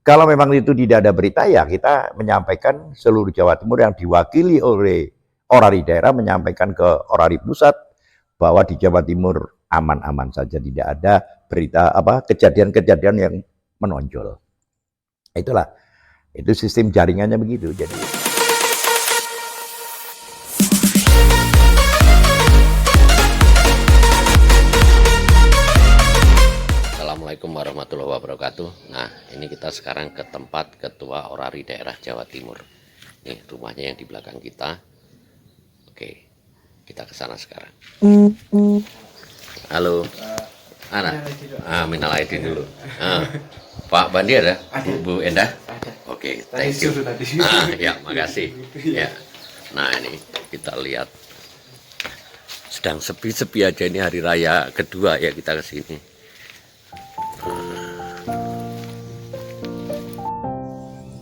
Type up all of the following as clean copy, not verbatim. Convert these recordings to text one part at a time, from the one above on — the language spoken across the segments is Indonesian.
Kalau memang itu tidak ada berita, ya kita menyampaikan seluruh Jawa Timur yang diwakili oleh orari daerah menyampaikan ke orari pusat bahwa di Jawa Timur aman-aman saja, tidak ada berita kejadian-kejadian yang menonjol. Itulah, itu sistem jaringannya begitu. Jadi Assalamualaikum warahmatullahi wabarakatuh. Nah, ini kita sekarang ke tempat Ketua Orari Daerah Jawa Timur. Nih rumahnya yang di belakang kita. Oke, kita ke sana sekarang. Halo, Ana. Minal aidin dulu. Pak Bandi ada? Bu Endah? Oke, thank you. Ya, makasih. Ya. Nah, ini kita lihat sedang sepi-sepi aja, ini hari raya kedua ya kita ke sini.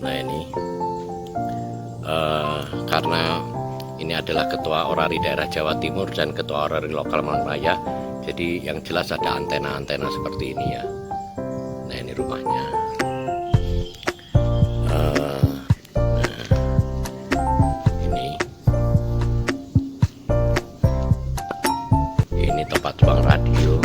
Nah ini karena ini adalah Ketua Orari Daerah Jawa Timur dan Ketua Orari Lokal Malang Raya, jadi yang jelas ada antena-antena seperti ini ya. Nah ini rumahnya. Ini tempat ruang radio.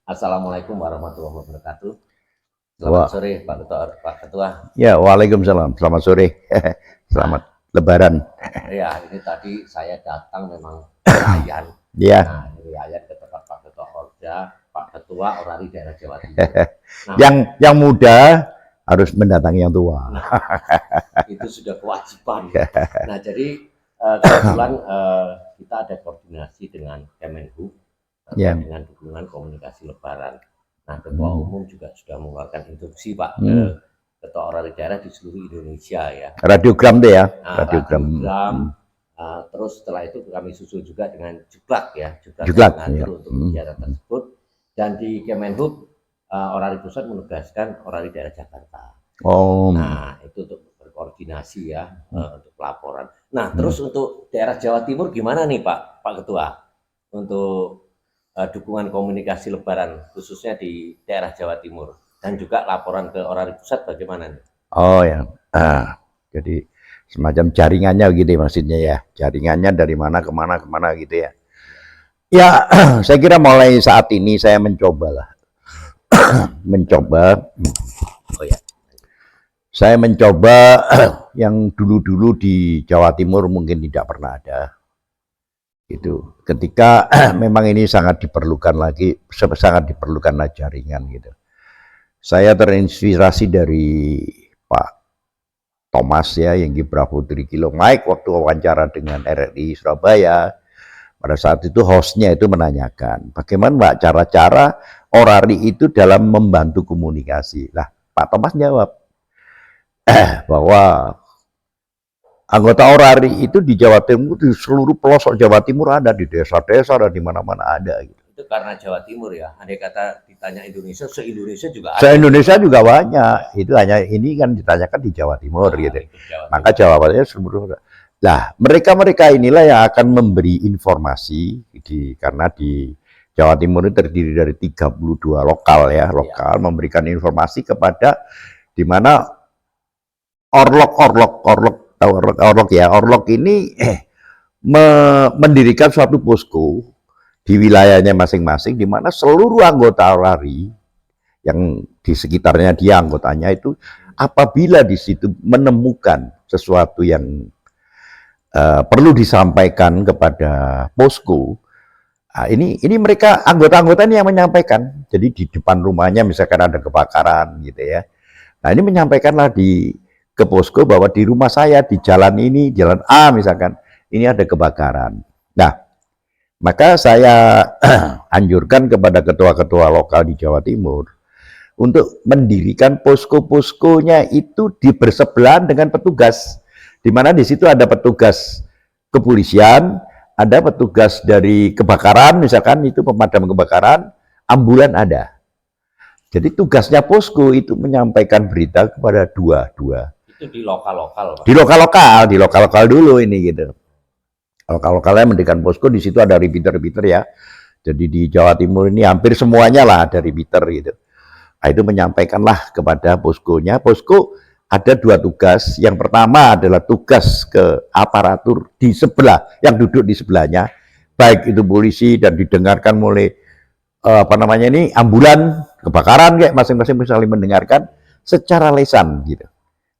Assalamualaikum warahmatullahi wabarakatuh. Selamat sore Pak Ketua. Ya, waalaikumsalam. Selamat sore. Selamat Lebaran. Ya, ini tadi saya datang memang riayan. Ya. Nah, riayan ke tempat Pak Ketua Orja, Pak Ketua Orari Daerah Jawa Timur. Nah, yang muda harus mendatangi yang tua. Itu sudah kewajiban. Nah, jadi kebetulan kita ada koordinasi dengan Kemenhub dengan dukungan komunikasi Lebaran. Nah, Ketua Umum juga sudah mengeluarkan instruksi Pak ke Ketua Orari Daerah di seluruh Indonesia ya. Radiogram deh ya. Nah, radiogram. Terus setelah itu kami susul juga dengan juklak ya, juklak ya. Untuk kegiatan tersebut. Dan di Kemenhub Orari Pusat menugaskan Orari Daerah Jakarta. Nah, itu untuk berkoordinasi ya, untuk pelaporan. Nah, terus untuk daerah Jawa Timur gimana nih Pak Ketua? Untuk dukungan komunikasi Lebaran khususnya di daerah Jawa Timur dan juga laporan ke Orari Pusat bagaimana nih? Oh ya, jadi semacam jaringannya gitu maksudnya ya, jaringannya dari mana kemana gitu ya. Ya, saya kira mulai saat ini saya mencoba saya mencoba yang dulu-dulu di Jawa Timur mungkin tidak pernah ada. Gitu. Ketika memang ini sangat diperlukan jaringan gitu. Saya terinspirasi dari Pak Thomas ya, yang Gibra Putri Kilo Mike waktu wawancara dengan RRI Surabaya. Pada saat itu hostnya itu menanyakan bagaimana Pak cara-cara orari itu dalam membantu komunikasi. Lah Pak Thomas jawab bahwa anggota orari itu di Jawa Timur, di seluruh pelosok Jawa Timur ada, di desa-desa dan di mana-mana ada. Gitu. Itu karena Jawa Timur ya. Andai kata ditanya Indonesia, se-Indonesia juga ada. Se-Indonesia juga banyak. Itu hanya ini kan ditanyakan di Jawa Timur gitu. Maka jawabannya seluruh. Nah, mereka inilah yang akan memberi informasi karena di Jawa Timur itu terdiri dari 32 lokal ya, memberikan informasi kepada di mana Orlok ini mendirikan suatu posko di wilayahnya masing-masing di mana seluruh anggota orari yang di sekitarnya dia anggotanya itu apabila di situ menemukan sesuatu yang perlu disampaikan kepada posko, ini mereka anggota-anggota ini yang menyampaikan. Jadi di depan rumahnya misalkan ada kebakaran gitu ya. Nah, ini menyampaikanlah ke posko bahwa di rumah saya di jalan ini, jalan A misalkan, ini ada kebakaran. Nah, maka saya anjurkan kepada ketua-ketua lokal di Jawa Timur untuk mendirikan posko-poskonya itu bersebelahan dengan petugas, di mana di situ ada petugas kepolisian, ada petugas dari kebakaran, misalkan itu pemadam kebakaran, ambulan ada. Jadi tugasnya posko itu menyampaikan berita kepada dua Itu di lokal-lokal, Pak. Di lokal-lokal dulu ini gitu. Lokal-lokalnya mendirikan posko, di situ ada repeater-repeater ya. Jadi di Jawa Timur ini hampir semuanya lah ada repeater gitu. Nah, itu menyampaikanlah kepada poskonya. Posko ada 2 tugas. Yang pertama adalah tugas ke aparatur di sebelah, yang duduk di sebelahnya, baik itu polisi dan didengarkan oleh ambulan kebakaran, kayak masing-masing bisa saling mendengarkan secara lisan gitu.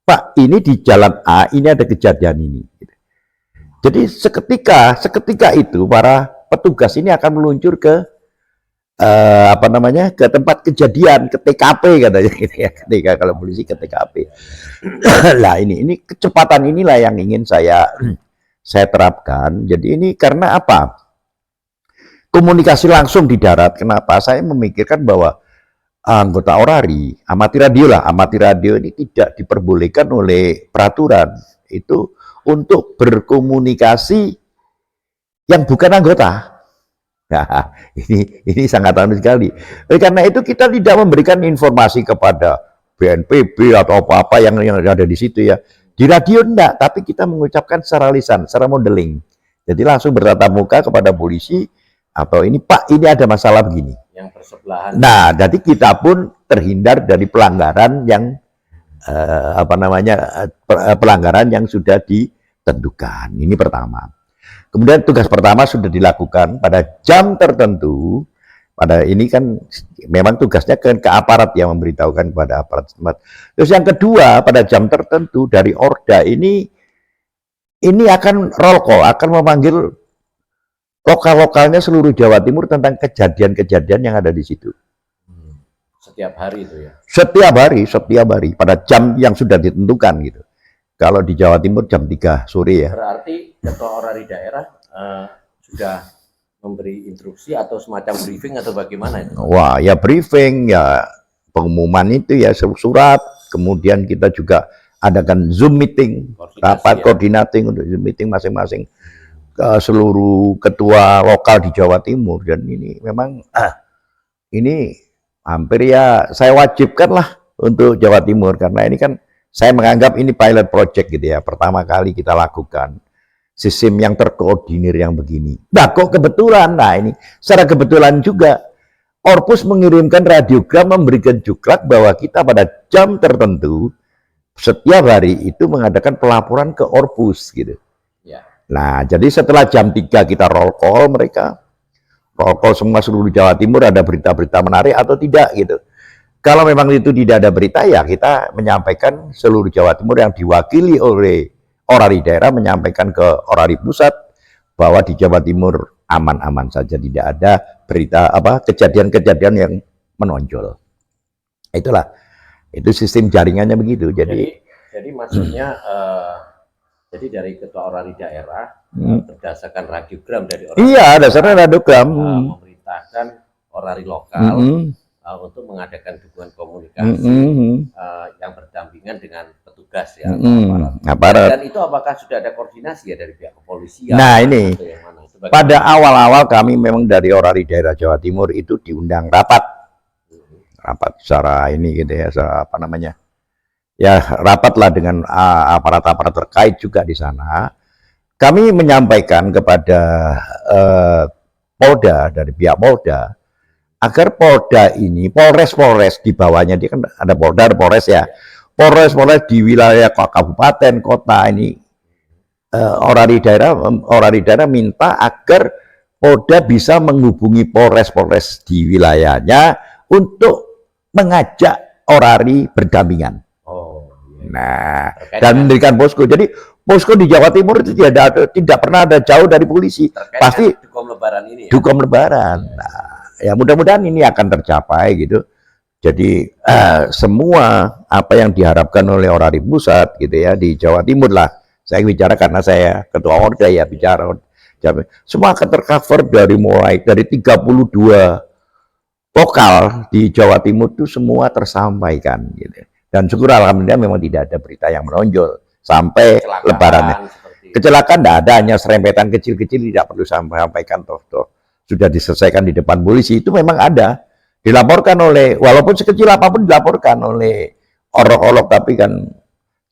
Pak, ini di jalan A ini ada kejadian ini. Gitu. Jadi seketika itu para petugas ini akan meluncur ke ke tempat kejadian, ke TKP katanya gitu ya. Ketika kalau polisi ke TKP. Lah ini kecepatan inilah yang ingin saya terapkan. Jadi ini karena apa? Komunikasi langsung di darat. Kenapa? Saya memikirkan bahwa anggota Orari, amati radio ini tidak diperbolehkan oleh peraturan itu untuk berkomunikasi yang bukan anggota. Nah, ini sangat aneh sekali. Karena itu kita tidak memberikan informasi kepada BNPB atau apa-apa yang ada di situ ya. Di radio enggak, tapi kita mengucapkan secara lisan, secara modeling. Jadi langsung bertatap muka kepada polisi atau ini Pak, ini ada masalah begini. Yang bersebelahan. Nah, jadi kita pun terhindar dari pelanggaran yang pelanggaran yang sudah ditentukan. Ini pertama. Kemudian tugas pertama sudah dilakukan pada jam tertentu. Pada ini kan memang tugasnya ke aparat yang memberitahukan kepada aparat setempat. Terus yang kedua, pada jam tertentu dari Orda ini akan roll call, akan memanggil lokal-lokalnya seluruh Jawa Timur tentang kejadian-kejadian yang ada di situ. Setiap hari itu ya? Setiap hari, pada jam yang sudah ditentukan gitu. Kalau di Jawa Timur jam 3 sore ya. Berarti Ketua Orari daerah sudah memberi instruksi atau semacam briefing atau bagaimana itu? Wah, ya briefing, ya pengumuman itu ya surat, kemudian kita juga adakan Zoom meeting, rapat coordinating untuk Zoom meeting masing-masing seluruh ketua lokal di Jawa Timur. Dan ini memang ini hampir ya saya wajibkan lah untuk Jawa Timur, karena ini kan saya menganggap ini pilot project gitu ya, pertama kali kita lakukan sistem yang terkoordinir yang begini. Nah kok kebetulan, nah ini secara kebetulan juga Orpus mengirimkan radiogram memberikan juklak bahwa kita pada jam tertentu setiap hari itu mengadakan pelaporan ke Orpus gitu. Ya. Nah, jadi setelah jam 3 kita roll call mereka. Roll call semua seluruh Jawa Timur, ada berita-berita menarik atau tidak gitu. Kalau memang itu tidak ada berita, ya kita menyampaikan seluruh Jawa Timur yang diwakili oleh Orari daerah menyampaikan ke Orari pusat bahwa di Jawa Timur aman-aman saja, tidak ada berita kejadian-kejadian yang menonjol. Itulah, itu sistem jaringannya begitu. Jadi maksudnya jadi dari Ketua Orari daerah berdasarkan radiogram dari Orari. Iya, dasarnya radiogram memerintahkan Orari lokal untuk mengadakan dukungan komunikasi yang berdampingan dengan petugas ya, aparat. Dan itu apakah sudah ada koordinasi ya dari pihak kepolisian? Nah ini, pada awal-awal kami memang dari Orari daerah Jawa Timur itu diundang rapat secara ini gitu ya, ya rapatlah dengan aparat-aparat terkait juga di sana. Kami menyampaikan kepada Polda, dari pihak Polda, agar Polda ini, Polres di bawahnya, dia kan ada Polda, ada Polres ya. Polres di wilayah kabupaten, kota ini, Orari daerah minta agar Polda bisa menghubungi Polres di wilayahnya untuk mengajak Orari berdampingan. Nah, dan mendirikan posko. Jadi posko di Jawa Timur itu tidak pernah ada jauh dari polisi. Pasti dukom lebaran ini ya. Dukom lebaran. Nah, ya mudah-mudahan ini akan tercapai gitu. Jadi semua apa yang diharapkan oleh Orari pusat gitu ya di Jawa Timur lah. Saya bicara karena saya ketua Orda ya bicara. Semua akan tercover mulai dari 32 lokal di Jawa Timur itu semua tersampaikan gitu. Dan syukur alhamdulillah memang tidak ada berita yang menonjol sampai lebarannya. Kecelakaan tidak ada, hanya serempetan kecil-kecil, tidak perlu sampaikan toh sudah diselesaikan di depan polisi. Itu memang ada, dilaporkan oleh, walaupun sekecil apapun dilaporkan oleh orok-orok, tapi kan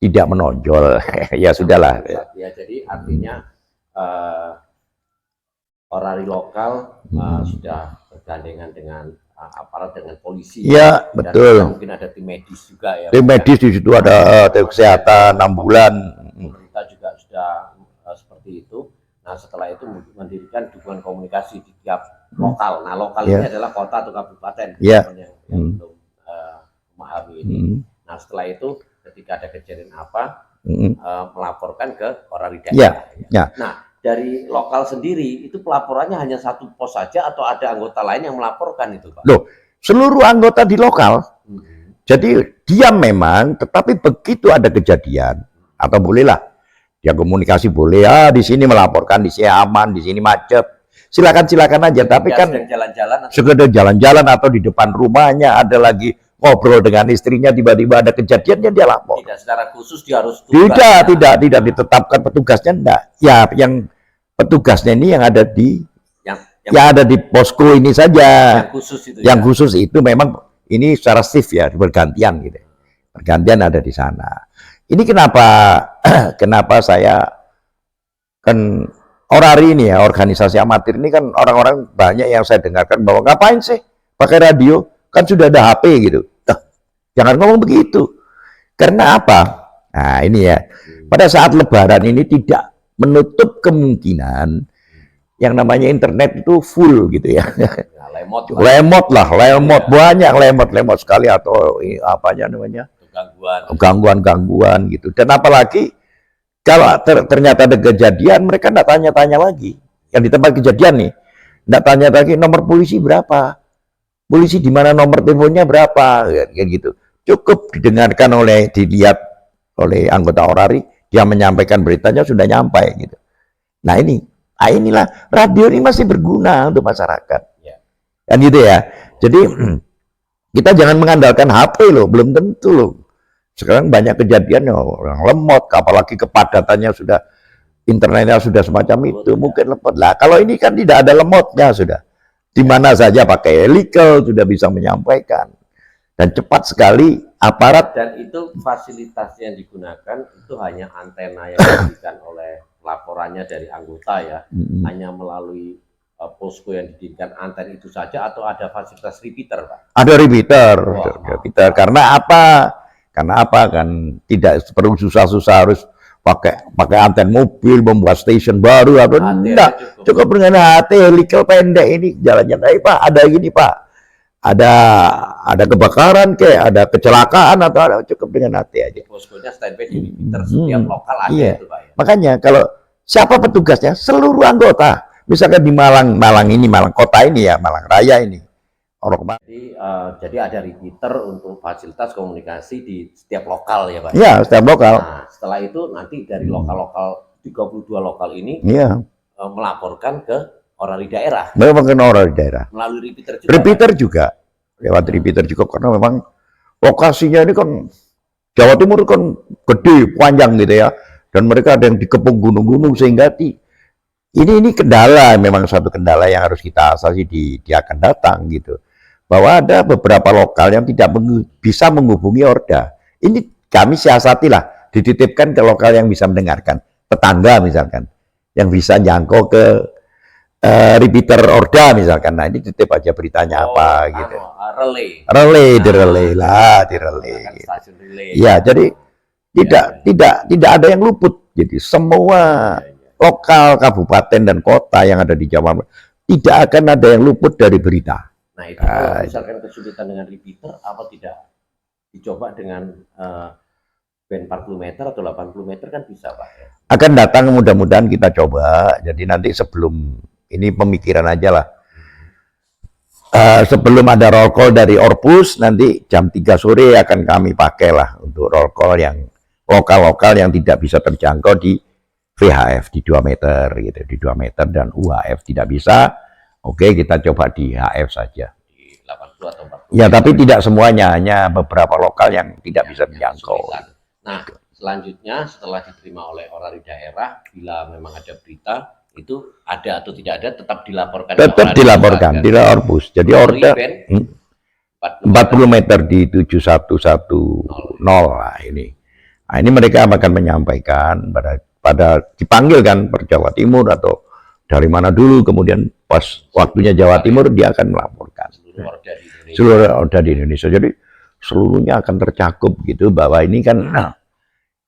tidak menonjol. Ya sudahlah. Ya, jadi artinya orari lokal sudah bergandengan dengan aparat, dengan polisi. Ya, betul. Dan mungkin ada tim medis juga ya. Tim medis di situ ada tim kesehatan 6 bulan. Pemerintah juga sudah seperti itu. Nah, setelah itu mendirikan dukungan komunikasi di tiap lokal. Nah, lokal ini adalah kota atau kabupaten yang belum memahami ini. Nah, setelah itu ketika ada kejadian apa, melaporkan ke orari daerah. Nah, dari lokal sendiri itu pelaporannya hanya satu pos saja atau ada anggota lain yang melaporkan itu, Pak? Loh, seluruh anggota di lokal. Jadi dia memang, tetapi begitu ada kejadian atau bolehlah dia komunikasi boleh, di sini melaporkan, di sini aman, di sini macet. Silakan aja. Tapi kan sekedar jalan-jalan atau di depan rumahnya ada lagi ngobrol dengan istrinya, tiba-tiba ada kejadiannya dia lapor. Tidak secara khusus dia harus tugas. Tidak ditetapkan petugasnya, enggak. Ya, yang petugasnya ini yang ada di yang ada di posko ini saja. Yang khusus itu memang ini secara shift ya, bergantian gitu. Bergantian ada di sana. Ini kenapa saya kan orari ini ya, organisasi amatir ini kan orang-orang banyak yang saya dengarkan bahwa ngapain sih pakai radio, kan sudah ada HP gitu. Jangan ngomong begitu. Karena apa? Nah ini ya, pada saat lebaran ini tidak menutup kemungkinan yang namanya internet itu full gitu ya. Lemot banyak lemot sekali atau apanya namanya? Gangguan gitu. Dan apalagi kalau ternyata ada kejadian, mereka tidak tanya-tanya lagi. Yang di tempat kejadian nih, tidak tanya lagi nomor polisi berapa, polisi di mana, nomor teleponnya berapa, kayak gitu. Cukup didengarkan dilihat oleh anggota orari, dia menyampaikan beritanya sudah nyampai gitu. Nah inilah radio ini masih berguna untuk masyarakat. Kan gitu ya. Jadi kita jangan mengandalkan HP loh, belum tentu loh. Sekarang banyak kejadian yang lemot, apalagi kepadatannya sudah, internetnya sudah semacam itu, mungkin lemot. Lah kalau ini kan tidak ada lemotnya sudah. Di mana saja pakai helikel sudah bisa menyampaikan. Dan cepat sekali aparat. Dan itu fasilitas yang digunakan itu hanya antena yang diberikan oleh laporannya dari anggota ya. Hanya melalui posko yang didirikan antena itu saja atau ada fasilitas repeater, Pak? Ada repeater. Karena apa? Kan tidak perlu susah-susah harus pakai anten mobil, membuat stasiun baru atau enggak. Cukup dengan HT helikel pendek ini jalannya. Pak, ada gini Pak. Ada kebakaran ada kecelakaan atau ada, cukup dengan HT aja. Poskonya standby di repeater setiap lokal ada itu, Pak ya. Makanya kalau siapa petugasnya? Seluruh anggota. Misalkan di Malang kota ini ya, Malang Raya ini. Jadi ada repeater untuk fasilitas komunikasi di setiap lokal ya Pak? Ya, setiap lokal. Nah, setelah itu nanti dari lokal-lokal 32 lokal ini melaporkan ke orari daerah. Melaporkan orari daerah. Melalui repeater juga. Repeater juga. Lewat repeater juga karena memang lokasinya ini kan Jawa Timur kan gede, panjang gitu ya. Dan mereka ada yang dikepung gunung-gunung sehingga ini kendala, memang satu kendala yang harus kita atasi di akan datang gitu. Bahwa ada beberapa lokal yang tidak bisa menghubungi Orda. Ini kami siasatilah, dititipkan ke lokal yang bisa mendengarkan. Tetangga misalkan, yang bisa jangkau ke repeater Orda misalkan. Nah ini titip aja beritanya apa gitu. Relay lah. Ya jadi tidak ada yang luput. Jadi semua lokal, kabupaten dan kota yang ada di Jawa Barat tidak akan ada yang luput dari berita. Nah itu kalau misalkan kesulitan dengan repeater, apa tidak dicoba dengan band 40 meter atau 80 meter kan bisa Pak ya? Akan datang, mudah-mudahan kita coba. Jadi nanti sebelum ini pemikiran aja lah. Sebelum ada roll call dari Orpus, nanti jam 3 sore akan kami pakai lah untuk roll call yang lokal-lokal yang tidak bisa terjangkau di VHF di 2 meter gitu, di 2 meter dan UHF tidak bisa. Oke, kita coba di HF saja. Di 80 atau 40. Ya, tapi tidak semuanya, hanya beberapa lokal yang tidak bisa menjangkau. Nah, selanjutnya setelah diterima oleh orari daerah, bila memang ada berita itu ada atau tidak ada tetap dilaporkan. Tetap dilaporkan, tidak Orpus. Jadi Orda 40 meter di 7110 lah ini. Nah, ini mereka akan menyampaikan pada dipanggil kan per Jawa Timur atau dari mana dulu, kemudian pas waktunya Jawa Timur dia akan melaporkan seluruh Orda di Indonesia. Jadi seluruhnya akan tercakup gitu, bahwa ini kan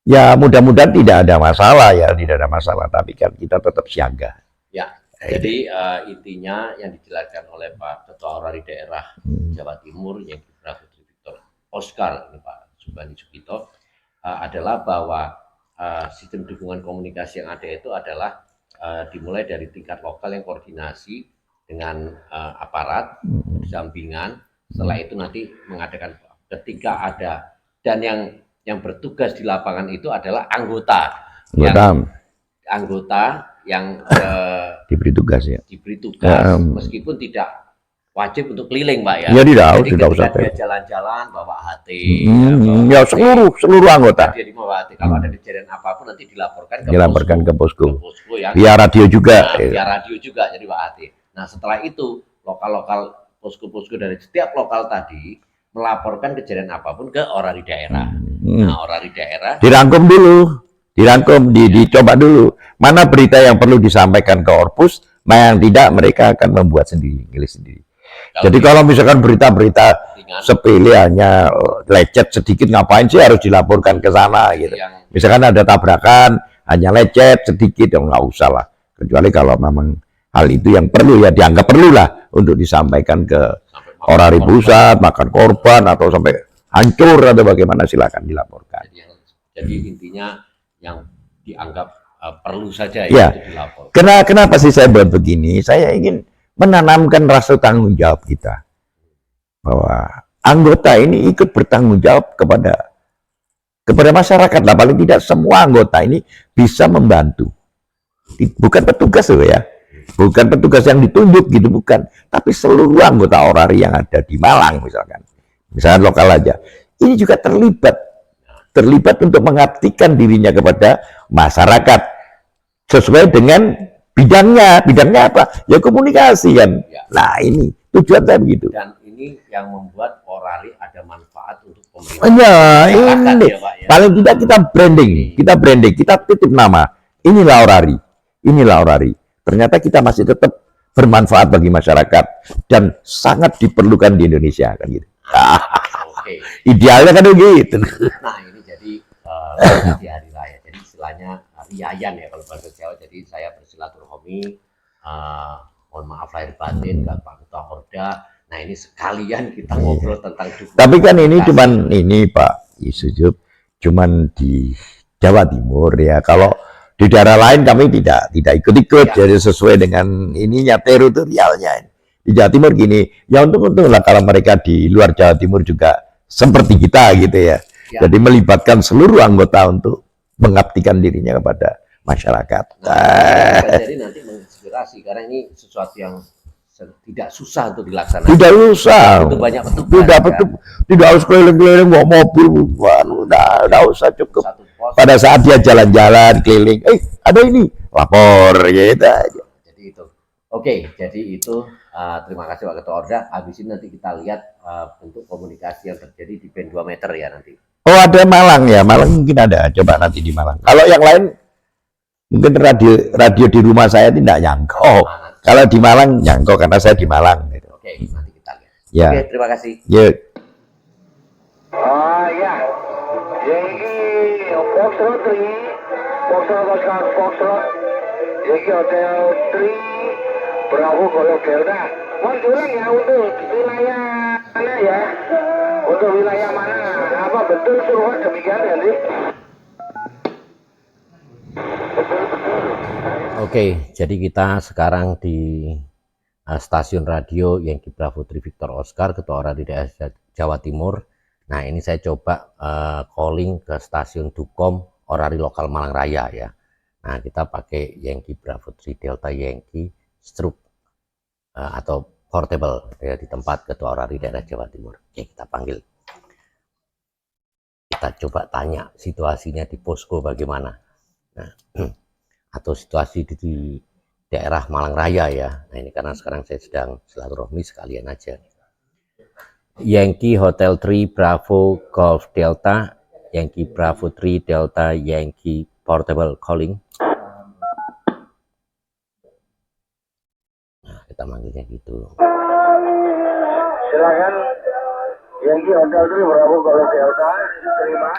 ya mudah-mudahan tidak ada masalah ya, tidak ada masalah, tapi kan kita tetap siaga. Ya, jadi intinya yang dijelaskan oleh Pak Ketua Orari Daerah Jawa Timur yang Putra Putri Victor Oscar, ini Pak Subandi Sugito, adalah bahwa sistem dukungan komunikasi yang ada itu adalah dimulai dari tingkat lokal yang koordinasi dengan aparat, sampingan, setelah itu nanti mengadakan ketika ada, dan yang bertugas di lapangan itu adalah anggota yang diberi tugas ya. Diberi tugas meskipun tidak wajib untuk keliling, Pak ya. Ya Jadi tidak usah. Dia jalan-jalan bawa HT. Ya seluruh anggota. Dia dibawa HT. Kalau ada kejadian apapun nanti dilaporkan ke posko. Ya. Via radio juga. Via radio juga jadi bawa HT. Nah setelah itu lokal posko-posko dari setiap lokal tadi melaporkan kejadian apapun ke orari daerah. Nah, orari daerah dirangkum dulu, dicoba dulu mana berita yang perlu disampaikan ke Orpus, nah yang tidak mereka akan membuat sendiri, pilih sendiri. Jadi kalau misalkan berita-berita sepele hanya lecet sedikit, ngapain sih harus dilaporkan ke sana gitu. Misalkan ada tabrakan hanya lecet sedikit, ya nggak usah lah. Kecuali kalau memang hal itu yang perlu ya dianggap perlu lah untuk disampaikan ke orari pusat, makan korban atau sampai hancur atau bagaimana, silakan dilaporkan. Jadi intinya yang dianggap perlu saja ya itu dilaporkan. Kenapa sih saya buat begini? Saya ingin menanamkan rasa tanggung jawab kita, bahwa anggota ini ikut bertanggung jawab kepada masyarakat lah. Paling tidak semua anggota ini bisa membantu. Bukan petugas loh ya. Bukan petugas yang ditunjuk gitu, bukan. Tapi seluruh anggota orari yang ada di Malang misalkan lokal aja, ini juga terlibat untuk mengabdikan dirinya kepada masyarakat sesuai dengan bidangnya apa? Ya komunikasi kan. Ya. Nah ini tujuan saya begitu. Dan ini yang membuat orari ada manfaat untuk pemerintah. Ya ini ya, Pak, ya. Paling tidak kita branding, kita titip nama. Inilah orari. Ternyata kita masih tetap bermanfaat bagi masyarakat dan sangat diperlukan di Indonesia kan gitu. Okay. Idealnya kan begitu. Nah ini jadi di hari raya, jadi istilahnya riayan ya kalau bahasa Jawa. Jadi saya bersilaturahmi, mohon maaf lahir batin ke Pak Ketua Orda. Nah ini sekalian kita ngobrol tentang dukungan. Tapi kan ini cuman ini Pak Yusuf, cuman di Jawa Timur ya. Kalau di daerah lain kami tidak ikut-ikut, ya. Jadi sesuai dengan ininya teritorialnya. Di Jawa Timur gini, ya untung lah kalau mereka di luar Jawa Timur juga seperti kita gitu ya. Jadi melibatkan seluruh anggota untuk mengabdikan dirinya kepada masyarakat. Jadi nanti menginspirasi karena ini sesuatu yang tidak susah untuk dilaksanakan. Tidak susah. Itu banyak petugas. Tidak harus keliling-keliling bawa mobil, udah usah cukup. Pada saat dia jalan-jalan keliling, ada ini, lapor gitu aja. Jadi itu. Oke, jadi itu terima kasih Pak Ketua Orda. Habis ini nanti kita lihat bentuk komunikasi yang terjadi di band 2 meter ya nanti. Oh ada Malang ya, Malang mungkin ada. Coba nanti di Malang. Kalau yang lain mungkin radio di rumah saya tidak nyangkau. Kalau di Malang nyangkau karena saya di Malang. Gitu. Oke, nanti kita lihat. Ya. Oke, terima kasih. Ya. Oh ya, jadi Foxtrot 3, Foxtrot, jadi Hotel 3, Bravo Golf Delta. Mohon diulang ya untuk wilayah mana ya? Untuk wilayah mana? Apa betul suruhan demikian ya, Dik? Oke, jadi kita sekarang di stasiun radio Yankee Bravo Tri Victor Oscar, Ketua Orari Daerah Jawa Timur. Nah ini saya coba calling ke stasiun Dukom Orari Lokal Malang Raya ya. Nah kita pakai Yankee Bravo Tri Delta Yankee Stroke atau portable ya, di tempat Ketua Orari Daerah Jawa Timur. Oke, kita panggil. Kita coba tanya situasinya di posko bagaimana. Nah, atau situasi di daerah Malang Raya ya. Nah ini karena sekarang saya sedang silaturahmi sekalian aja. Yankee Hotel 3 Bravo Golf Delta Yankee Bravo 3 Delta Yankee Portable calling. Nah, kita manggilnya gitu. Silakan Yankee Hotel 3 Bravo Golf Delta, terima.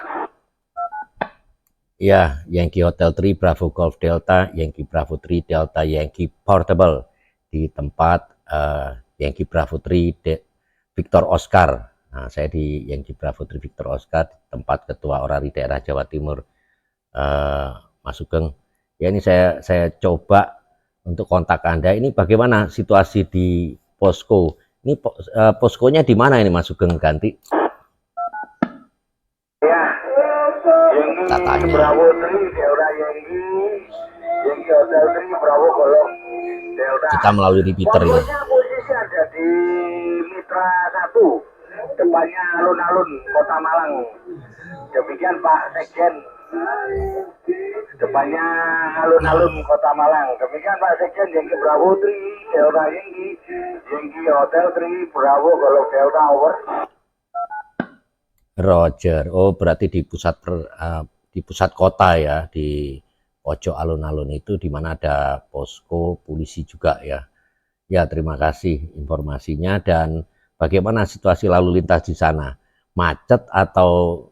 Ya, Yankee Hotel 3 Bravo Golf Delta, Yankee Bravo 3 Delta Yankee Portable di tempat Yankee Bravo 3 Victor Oscar. Nah, saya di Yankee Bravo 3 Victor Oscar, tempat Ketua Orari Daerah Jawa Timur, Mas Sugeng. Ya, ini saya coba untuk kontak Anda. Ini bagaimana situasi di posko? Ini poskonya di mana ini, Mas Sugeng Ganti? Ya, Yankee Bravo 3 Delta Yankee Hotel 3 Bravo Golf Delta. Kita melalui repeater ini. Posisi ada di Mitra 1, depannya alun-alun Kota Malang. Demikian Pak Sekjen. Depannya alun-alun Kota Malang. Demikian Pak Sekjen, Yankee Bravo 3 Delta Yankee Hotel 3 Bravo Golf Delta, over. Roger. Oh, berarti di pusat kota ya, di pojok alun-alun itu di mana ada posko polisi juga ya. Ya, terima kasih informasinya. Dan bagaimana situasi lalu lintas di sana? Macet atau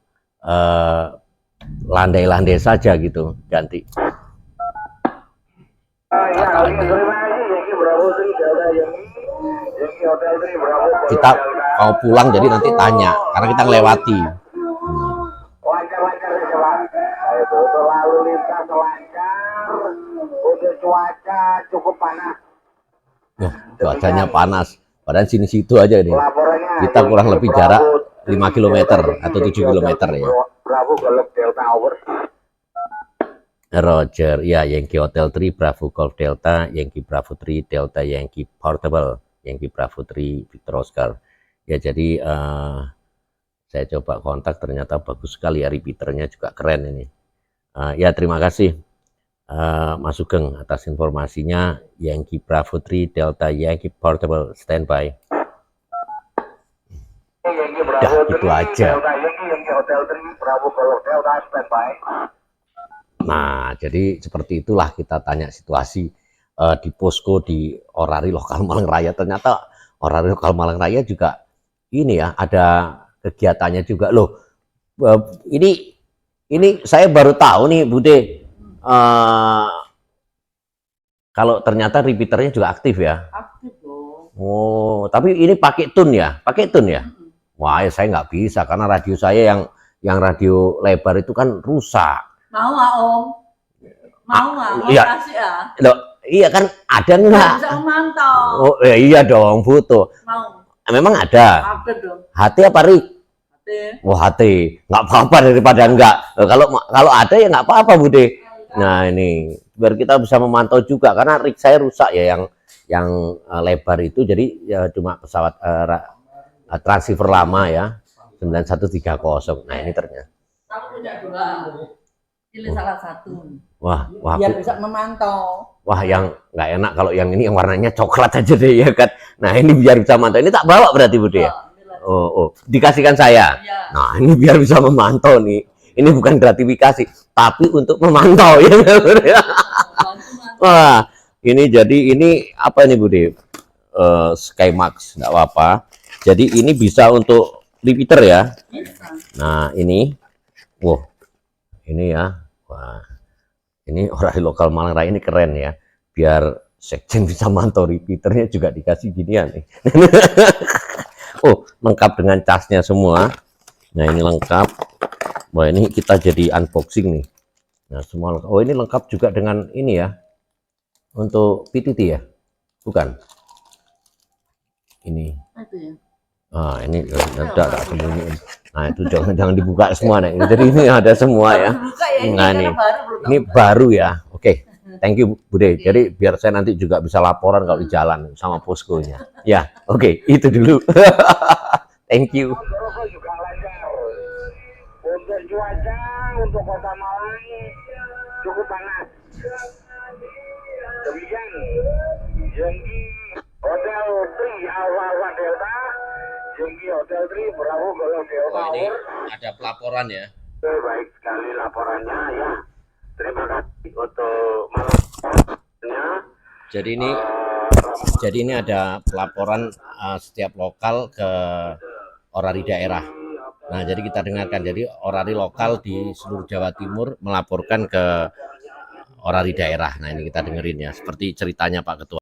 landai-landai saja gitu, Ganti? Ya, terima kasih Yankee Bravo 3 Delta Yankee Hotel 3 Bravo Golf Kita Delta. mau pulang jadi nanti tanya, karena kita ngelewati. Lancar-lancar saja Pak. Itu untuk lalu lintas lancar. Untuk cuaca cukup panas. Wah, cuacanya panas. Padahal sini-situ aja nih. Laporannya Kita kurang lebih jarak 5 km atau 7 km ya. Bravo Golf Delta, over. Roger, ya, Yankee Hotel 3 Bravo Golf Delta, Yankee Bravo 3 Delta Yankee Portable, Yankee Bravo 3 Victor Oscar. Ya, jadi saya coba kontak, ternyata bagus sekali ya, repeaternya juga keren ini. Ya, terima kasih Mas Sugeng atas informasinya. Yankee Bravo 3 Delta Yankee Portable, standby. Dah, itu aja. Yankee Hotel 3 Bravo Golf Delta, standby. Nah, jadi seperti itulah kita tanya situasi di posko di Orari Lokal Malang Raya. Ternyata Orari Lokal Malang Raya juga ini ya, ada kegiatannya juga loh. Ini saya baru tahu nih, Bude. Kalau ternyata repeaternya juga aktif ya. Aktif dong. Oh, tapi ini pakai tune ya? Pakai tune ya? Wah, ya saya nggak bisa karena radio saya yang radio lebar itu kan rusak. Mau nggak Om? Mau nggak? Mau Iya. kasih ya? Loh, iya kan ada nggak? Bisa memantau. Oh ya, iya dong, butuh. Mau? Memang ada. Ada dong. HT apa Rik? Hati. Oh HT, nggak apa-apa daripada enggak. Kalau ada ya nggak apa-apa Bude. Nah ini biar kita bisa memantau juga karena rig saya rusak ya yang lebar itu, jadi ya cuma pesawat transceiver lama ya 9130. Nah ini ternyata. Aku punya dua. Pilih salah satu. Wah, Biar bisa memantau. wah yang nggak enak kalau yang ini yang warnanya coklat aja deh ya kan. Nah ini biar bisa memantau. Ini tak bawa berarti Bude ya. Oh, dikasihkan saya. Ya. Nah ini biar bisa memantau nih. Ini bukan gratifikasi, tapi untuk memantau ya. Wah, ini jadi ini apa nih Bude? Skymax, nggak apa-apa. Jadi ini bisa untuk repeater ya. Bisa. Nah ini, wow, ini ya. Wah, ini Orari Lokal Malang Raya ini keren ya. Biar sekjen bisa mantau repeaternya juga dikasih ginian nih. Oh, lengkap dengan casnya semua. Nah ini lengkap. Wah ini kita jadi unboxing nih. Nah semua lengkap. Oh ini lengkap juga dengan ini ya. Untuk PTT ya? Bukan? Ini. Itu ya. Ah ini ada sembunyiin. Nah itu jangan dibuka semua. Nah jadi ini ada semua ya. Buka ya ini. Nah, Karena nih. baru belum Ini tahu. baru ya. Oke. Thank you Bude. Jadi biar saya nanti juga bisa laporan kalau di jalan sama poskonya. Ya, oke, itu dulu. Thank you. Terus juga lancar. Untuk cuaca untuk Kota Malang cukup panas. Demikian Yankee Hotel 3 Alpha Delta, Yankee Hotel 3 Bravo Golf Delta. ada pelaporan ya. Baik sekali laporannya ya. Terima kasih untuk malamnya. Jadi ini ada pelaporan setiap lokal ke orari daerah. Nah, jadi kita dengarkan. Jadi orari lokal di seluruh Jawa Timur melaporkan ke orari daerah. Nah, ini kita dengerin ya. Seperti ceritanya Pak Ketua.